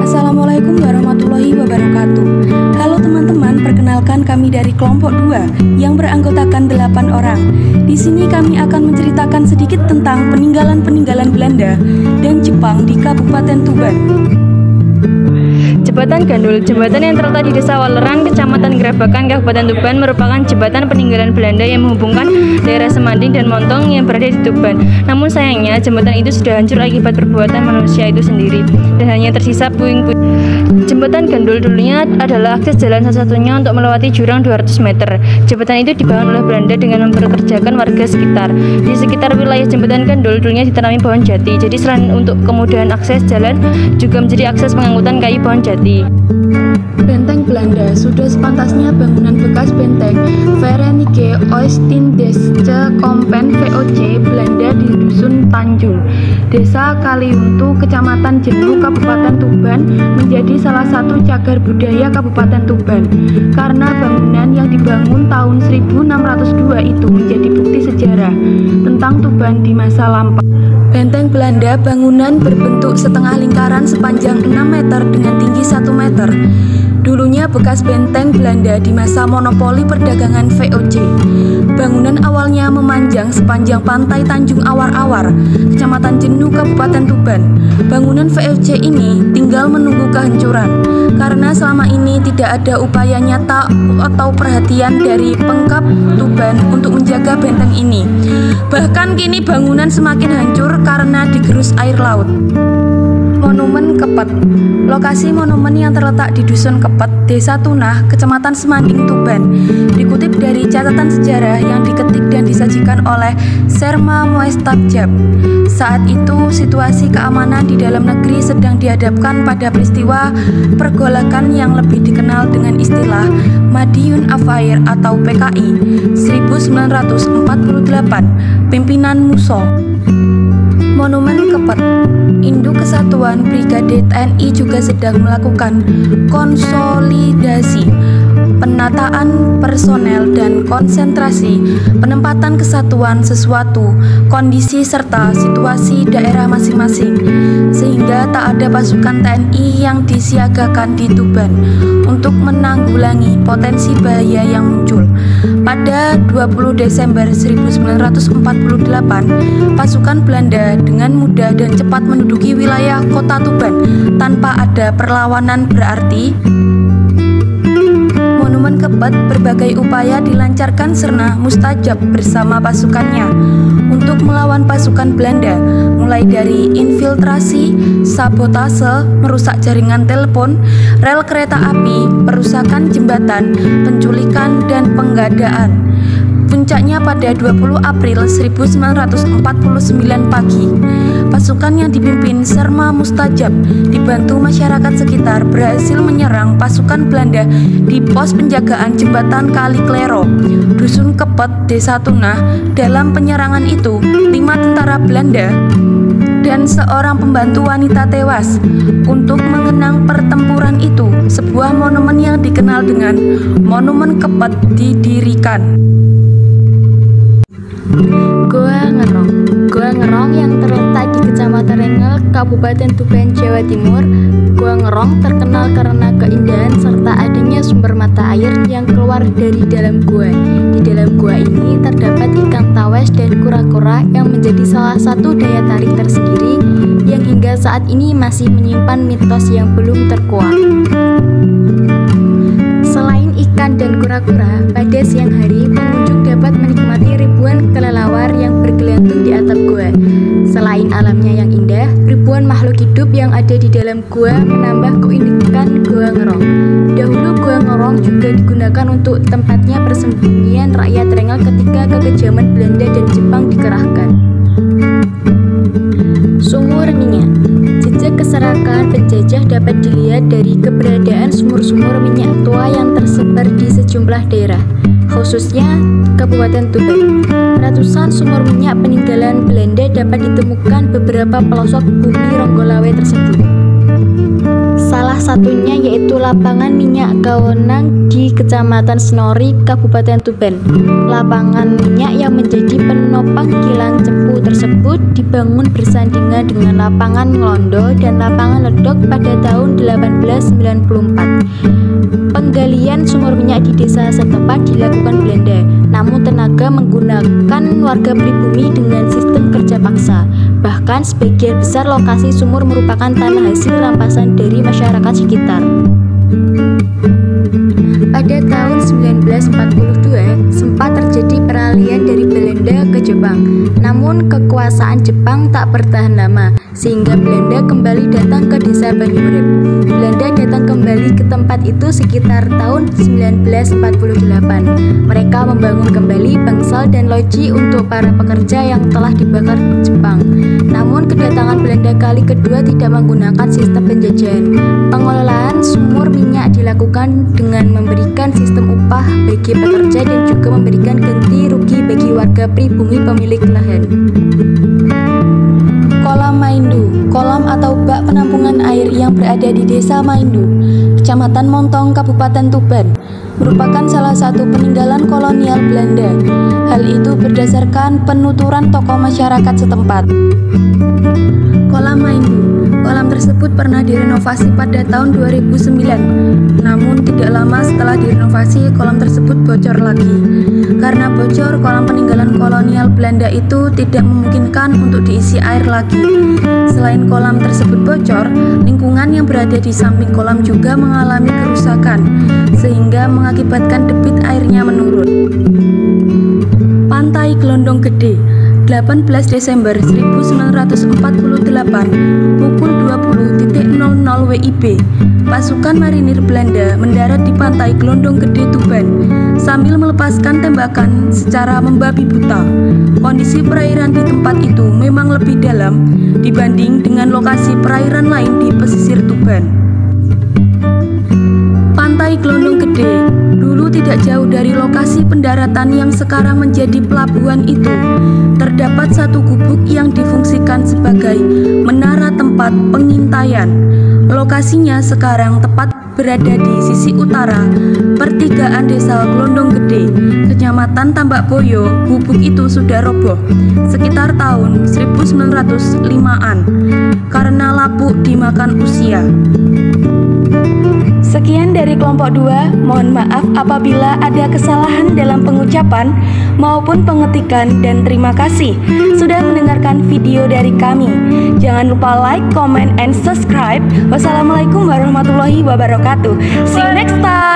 Assalamualaikum warahmatullahi wabarakatuh. Halo teman-teman, perkenalkan kami dari kelompok 2 yang beranggotakan 8 orang. Di sini kami akan menceritakan sedikit tentang peninggalan-peninggalan Belanda dan Jepang di Kabupaten Tuban. Jembatan Gandul, jembatan yang terletak di Desa Waleran, Kecamatan Gerabakan, Kabupaten Tuban, merupakan jembatan peninggalan Belanda yang menghubungkan daerah Semanding dan Montong yang berada di Tuban. Namun sayangnya, jembatan itu sudah hancur akibat perbuatan manusia itu sendiri dan hanya tersisa puing-puing. Jembatan Gandul dulunya adalah akses jalan satu-satunya untuk melewati jurang 200 meter. Jembatan itu dibangun oleh Belanda dengan mempekerjakan warga sekitar. Di sekitar wilayah jembatan Gandul dulunya ditanami pohon jati. Jadi selain untuk kemudahan akses jalan, juga menjadi akses pengangkutan kayu pohon jati. Benteng Belanda sudah sepantasnya bangunan bekas benteng Verenigde Oostindische Kampen VOC Belanda di Dusun Tanjung, Desa Kaliuntu, Kecamatan Jenuh, Kabupaten Tuban menjadi salah satu cagar budaya Kabupaten Tuban karena bangunan yang dibangun tahun 1602 itu menjadi bukti sejarah tentang Tuban di masa lampau. Benteng Belanda bangunan berbentuk setengah lingkaran sepanjang 6 meter dengan tinggi 1 meter. Dulunya bekas benteng Belanda di masa monopoli perdagangan VOC. Bangunan awalnya memanjang sepanjang pantai Tanjung Awar-Awar, Kecamatan Jenuh, Kabupaten Tuban. Bangunan VOC ini tinggal menunggu kehancuran karena selama ini tidak ada upaya nyata atau perhatian dari Pemkab Tuban untuk menjaga benteng ini. Bahkan kini bangunan semakin hancur karena digerus air laut. Monumen Kepet. Lokasi monumen yang terletak di Dusun Kepet, Desa Tunah, Kecamatan Semanding, Tuban, dikutip dari catatan sejarah yang diketik dan disajikan oleh Serma Moestarjab. Saat itu, situasi keamanan di dalam negeri sedang dihadapkan pada peristiwa pergolakan yang lebih dikenal dengan istilah Madiun Affair atau PKI 1948, pimpinan Musso. Monumen Kepet. Induk Kesatuan Brigade TNI juga sedang melakukan konsolidasi, penataan personel dan konsentrasi, penempatan kesatuan sesuatu, kondisi serta situasi daerah masing-masing, sehingga tak ada pasukan TNI yang disiagakan di Tuban untuk menanggulangi potensi bahaya yang muncul. Pada 20 Desember 1948, pasukan Belanda dengan mudah dan cepat menduduki wilayah kota Tuban tanpa ada perlawanan berarti. Monumen Kepet berbagai upaya dilancarkan Serna Mustajab bersama pasukannya untuk melawan pasukan Belanda, mulai dari infiltrasi, sabotase, merusak jaringan telepon, rel kereta api, perusakan jembatan, penculikan, dan penggadaan. Puncaknya pada 20 April 1949 pagi, pasukan yang dipimpin Serma Mustajab dibantu masyarakat sekitar berhasil menyerang pasukan Belanda di pos penjagaan jembatan Kali Klero, Dusun Kepet, Desa Tunah. Dalam penyerangan itu, 5 tentara Belanda dan seorang pembantu wanita tewas. Untuk mengenang pertempuran itu, sebuah monumen yang dikenal dengan Monumen Kepet didirikan. Goa Ngerong yang terletak di Kecamatan Rengel, Kabupaten Tuban, Jawa Timur. Goa Ngerong terkenal karena keindahan serta adanya sumber mata air yang keluar dari dalam gua. Di dalam gua ini terdapat ikan tawes dan kura-kura yang menjadi salah satu daya tarik tersendiri yang hingga saat ini masih menyimpan mitos yang belum terkuak. Selain ikan dan kura-kura, pada siang hari pengunjung dapat menikmati ribuan kelelawar yang bergelantung di atap gua. Selain alamnya yang indah, ribuan makhluk hidup yang ada di dalam gua menambah keunikan Goa Ngerong. Dahulu Goa Ngerong juga digunakan untuk tempatnya persembunyian rakyat Rengel ketika kekejaman Belanda dan Jepang dikerahkan. Sumur minyak. Jejak keserakan penjajah dapat dilihat dari keberadaan sumur-sumur minyak tua yang tersebar di sejumlah daerah, khususnya Kabupaten Tuban. Ratusan sumur minyak peninggalan Belanda dapat ditemukan beberapa pelosok bumi Ronggolawe tersebut. Salah satunya yaitu lapangan minyak Kawenang di Kecamatan Senori, Kabupaten Tuban. Lapangan minyak yang menjadi penopang kilang Cepu tersebut dibangun bersandingan dengan lapangan Ngelondo dan lapangan Ledok pada tahun 1894. Penggalian sumur minyak di desa setempat dilakukan Belanda, namun tenaga menggunakan warga pribumi dengan sistem kerja paksa. Bahkan sebagian besar lokasi sumur merupakan tanah hasil rampasan dari masyarakat sekitar. Pada tahun 1942 sempat terjadi peralihan dari Belanda ke Jepang. Namun kekuasaan Jepang tak bertahan lama sehingga Belanda kembali datang ke desa Banyurip. Belanda datang kembali ke tempat itu sekitar tahun 1948. Mereka membangun kembali bangsal dan loji untuk para pekerja yang telah dibakar Jepang. Namun kedatangan Belanda kali kedua tidak menggunakan sistem penjajahan. Pengelolaan sumur minyak dilakukan dengan memberikan sistem upah bagi pekerja dan juga memberikan ganti rugi bagi warga pribumi pemilik lahan. Kolam Maindu, kolam atau bak penampungan air yang berada di Desa Maindu, Kecamatan Montong, Kabupaten Tuban, merupakan salah satu peninggalan kolonial Belanda. Hal itu berdasarkan penuturan tokoh masyarakat setempat. Kolam Maindu, kolam tersebut pernah direnovasi pada tahun 2009. Namun tidak lama setelah direnovasi, kolam tersebut bocor lagi. Karena bocor, kolam peninggalan kolonial Belanda itu tidak memungkinkan untuk diisi air lagi. Selain kolam tersebut bocor, lingkungan yang berada di samping kolam juga mengalami kerusakan, sehingga mengakibatkan debit airnya menurun. Pantai Glondong Gede, 18 Desember 1948, pukul 20.00 WIB, pasukan marinir Belanda mendarat di Pantai Glondong Gede, Tuban, sambil melepaskan tembakan secara membabi buta. Kondisi perairan di tempat itu memang lebih dalam dibanding dengan lokasi perairan lain di pesisir Tuban. Pantai Glondong Gede dulu tidak jauh dari lokasi pendaratan yang sekarang menjadi pelabuhan itu. Terdapat satu gubuk yang difungsikan sebagai menara tempat pengintaian. Lokasinya sekarang tepat berada di sisi utara pertigaan Desa Glondong Gede, Kecamatan Tambak Boyo. Gubuk itu sudah roboh sekitar tahun 1905-an karena lapuk dimakan usia. Sekian dari kelompok 2, mohon maaf apabila ada kesalahan dalam pengucapan maupun pengetikan dan terima kasih sudah mendengarkan video dari kami. Jangan lupa like, comment, and subscribe. Wassalamualaikum warahmatullahi wabarakatuh. See you next time.